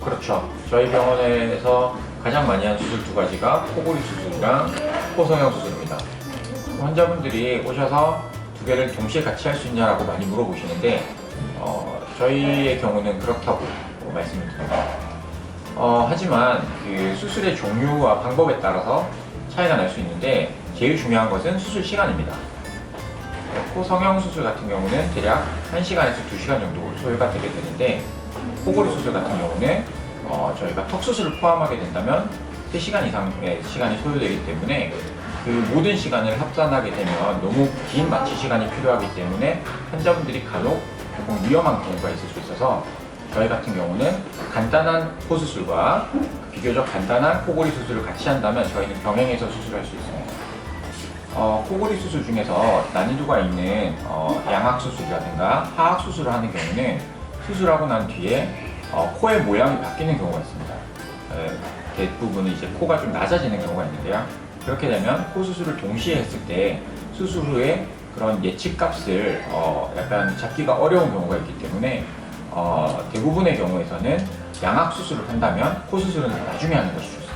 그렇죠. 저희 병원에서 가장 많이 하는 수술 두 가지가 코골이 수술이랑 코성형 수술입니다. 환자분들이 오셔서 두 개를 동시에 같이 할 수 있냐라고 많이 물어보시는데 저희의 경우는 그렇다고 말씀을 드립니다. 하지만 그 수술의 종류와 방법에 따라서 차이가 날 수 있는데 제일 중요한 것은 수술 시간입니다. 코성형 수술 같은 경우는 대략 1시간에서 2시간 정도 소요가 되게 되는데 코골이 수술 같은 경우는 저희가 턱수술을 포함하게 된다면 3시간 이상의 시간이 소요되기 때문에 그 모든 시간을 합산하게 되면 너무 긴 마취 시간이 필요하기 때문에 환자분들이 간혹 조금 위험한 경우가 있을 수 있어서 저희 같은 경우는 간단한 코수술과 비교적 간단한 코골이 수술을 같이 한다면 저희는 병행해서 수술할 수 있습니다. 코골이 수술 중에서 난이도가 있는 양악수술이라든가 하악수술을 하는 경우는 수술하고 난 뒤에 코의 모양이 바뀌는 경우가 있습니다. 대부분은 이제 코가 좀 낮아지는 경우가 있는데요. 그렇게 되면 코 수술을 동시에 했을 때 수술 후에 그런 예측값을 약간 잡기가 어려운 경우가 있기 때문에 대부분의 경우에서는 양악 수술을 한다면 코 수술은 나중에 하는 것이 좋습니다.